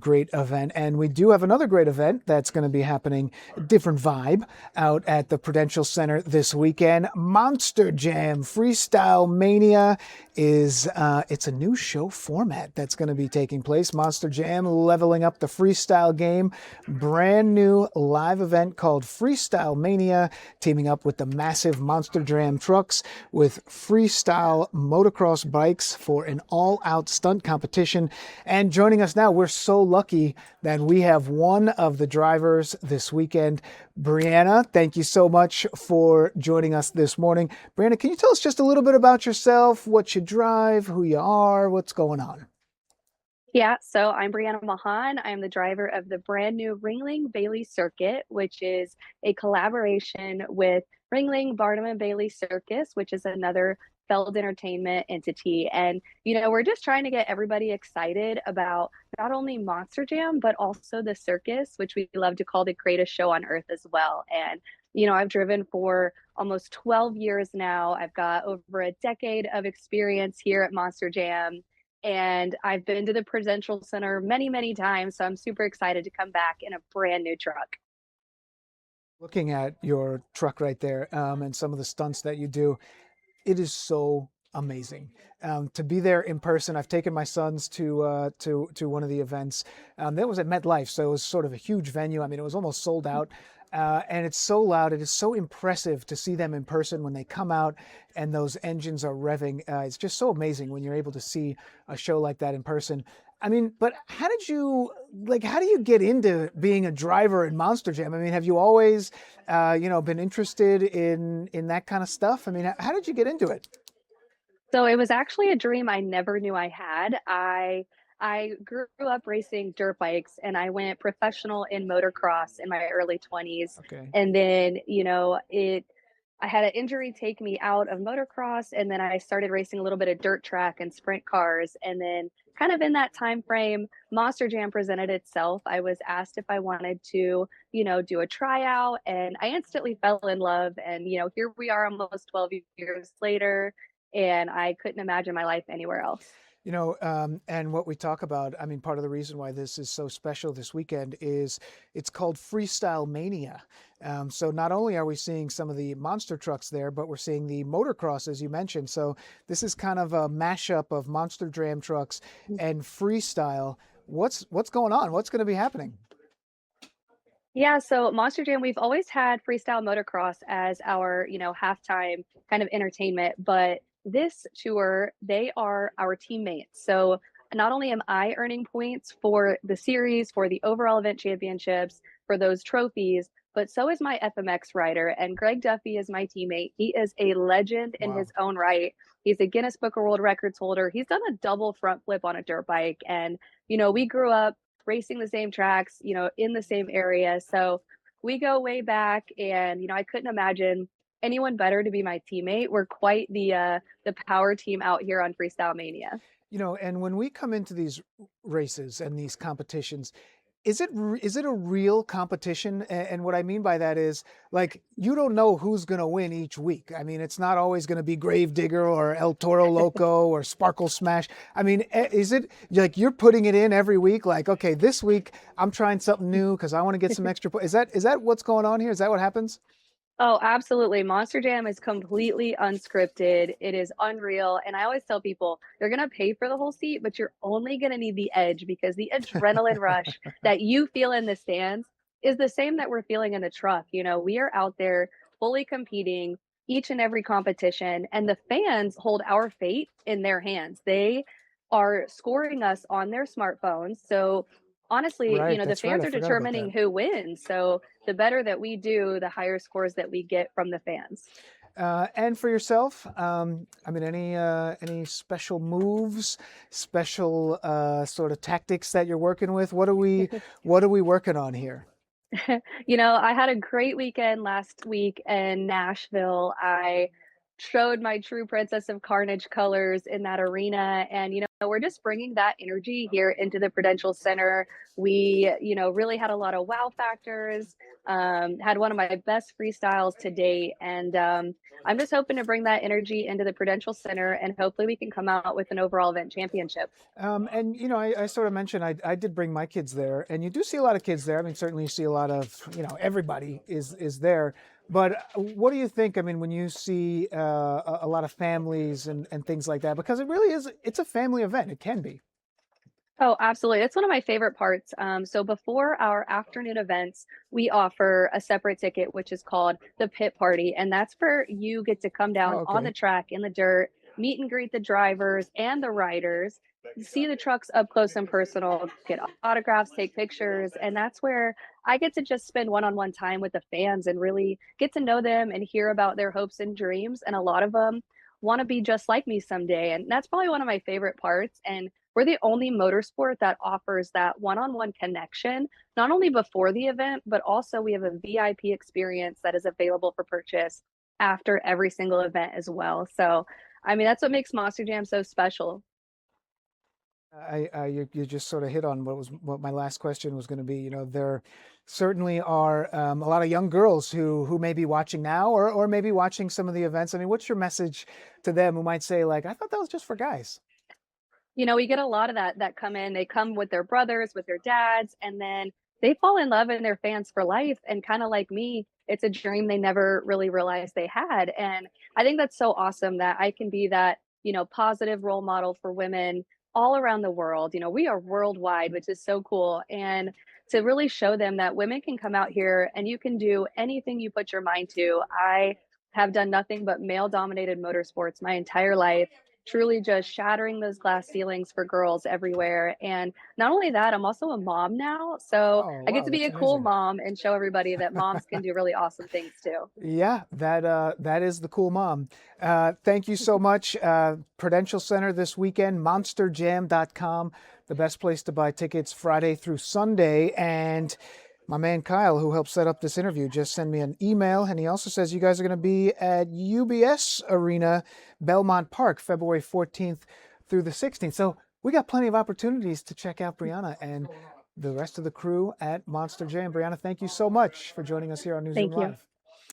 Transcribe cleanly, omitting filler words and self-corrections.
great event. And we do have another great event that's going to be happening, different vibe, out at the Prudential Center this weekend. Monster Jam Freestyle Mania is it's a new show format that's going to be taking place. Monster Jam leveling up the freestyle game. Brand new live event called Freestyle Mania, teaming up with the massive Monster Jam trucks with freestyle motocross bikes for an all-out stunt competition. And joining us now, we're so lucky that we have one of the drivers this weekend. Brianna, thank you so much for joining us this morning. Brianna, can you tell us just a little bit about yourself, what you drive, who you are, what's going on? Yeah, so I'm Brianna Mahon. I'm the driver of the brand new Ringling Bailey Circuit, which is a collaboration with Ringling Barnum and Bailey Circus, which is another Feld Entertainment entity. And, we're just trying to get everybody excited about not only Monster Jam, but also the circus, which we love to call the greatest show on earth as well. And, I've driven for almost 12 years now. I've got over a decade of experience here at Monster Jam, and I've been to the Prudential Center many, many times. So I'm super excited to come back in a brand new truck. Looking at your truck right there, and some of the stunts that you do, it is so amazing to be there in person. I've taken my sons to one of the events. That was at MetLife, so it was sort of a huge venue. I mean, it was almost sold out. And it's so loud. It is so impressive to see them in person when they come out and those engines are revving. It's just so amazing when you're able to see a show like that in person. I mean, but how do you get into being a driver in Monster Jam? I mean, have you always, been interested in that kind of stuff? I mean, how did you get into it? So it was actually a dream I never knew I had. I grew up racing dirt bikes and I went professional in motocross in my early 20s. Okay. And then, I had an injury take me out of motocross, and then I started racing a little bit of dirt track and sprint cars. And then kind of in that time frame, Monster Jam presented itself. I was asked if I wanted to, do a tryout, and I instantly fell in love. And, here we are almost 12 years later, and I couldn't imagine my life anywhere else. And what we talk about, I mean, part of the reason why this is so special this weekend is it's called Freestyle Mania. So not only are we seeing some of the monster trucks there, but we're seeing the motocross, as you mentioned. So this is kind of a mashup of monster jam trucks and freestyle. What's going on? What's going to be happening? Yeah, so Monster Jam, we've always had freestyle motocross as our, halftime kind of entertainment, but this tour, they are our teammates. So not only am I earning points for the series, for the overall event championships, for those trophies, but so is my FMX rider. And Greg Duffy is my teammate. He is a legend in Wow. his own right. He's a Guinness Book of World Records holder. He's done a double front flip on a dirt bike. And, we grew up racing the same tracks, in the same area. So we go way back, and I couldn't imagine anyone better to be my teammate. We're quite the power team out here on Freestyle Mania. And when we come into these races and these competitions, is it a real competition? And what I mean by that is, like, you don't know who's going to win each week. I mean, it's not always going to be Gravedigger or El Toro Loco or Sparkle Smash. I mean, is it like you're putting it in every week? Like, okay, this week I'm trying something new because I want to get some extra. Is that what's going on here? Is that what happens? Oh, absolutely. Monster Jam is completely unscripted. It is unreal. And I always tell people you're going to pay for the whole seat, but you're only going to need the edge, because the adrenaline rush that you feel in the stands is the same that we're feeling in the truck. We are out there fully competing each and every competition, and the fans hold our fate in their hands. They are scoring us on their smartphones. So honestly, Right. the That's right. fans I are forgot about determining that. who wins. So the better that we do, the higher scores that we get from the fans. And for yourself, I mean, any special moves, special sort of tactics that you're working with? What are we working on here? I had a great weekend last week in Nashville. I showed my true Princess of Carnage colors in that arena. And, we're just bringing that energy here into the Prudential Center. We, really had a lot of wow factors. Had one of my best freestyles to date, and I'm just hoping to bring that energy into the Prudential Center, and hopefully we can come out with an overall event championship. And I sort of mentioned I did bring my kids there, and you do see a lot of kids there. I mean, certainly you see a lot of everybody is there. But what do you think? I mean, when you see a lot of families and things like that, because it really is, it's a family event. It can be. Oh, absolutely. It's one of my favorite parts. So before our afternoon events, we offer a separate ticket, which is called the pit party. And that's where you get to come Oh, down on okay. the track in the dirt, meet and greet the drivers and the riders, see the trucks up close and personal, get autographs, take pictures. And that's where I get to just spend one-on-one time with the fans and really get to know them and hear about their hopes and dreams. And a lot of them want to be just like me someday. And that's probably one of my favorite parts. And we're the only motorsport that offers that one-on-one connection, not only before the event, but also we have a VIP experience that is available for purchase after every single event as well. So, I mean, that's what makes Monster Jam so special. You just sort of hit on what my last question was going to be. There certainly are a lot of young girls who may be watching now or maybe watching some of the events. I mean, what's your message to them who might say like, I thought that was just for guys? We get a lot of that come in. They come with their brothers, with their dads, and then they fall in love and they're fans for life. And kind of like me, it's a dream they never really realized they had. And I think that's so awesome that I can be that, positive role model for women all around the world. We are worldwide, which is so cool. And to really show them that women can come out here and you can do anything you put your mind to. I have done nothing but male dominated motorsports my entire life, truly just shattering those glass ceilings for girls everywhere. And not only that, I'm also a mom now. So Oh, I get wow, to be that's a cool amazing. mom and show everybody that moms can do really awesome things too. Yeah, that is the cool mom. Thank you so much. Prudential Center this weekend, monsterjam.com, the best place to buy tickets Friday through Sunday. And my man Kyle, who helped set up this interview, just sent me an email, and he also says you guys are going to be at UBS Arena, Belmont Park, February 14th through the 16th. So we got plenty of opportunities to check out Brianna and the rest of the crew at Monster Jam. Brianna, thank you so much for joining us here on Newsroom Thank you. Live.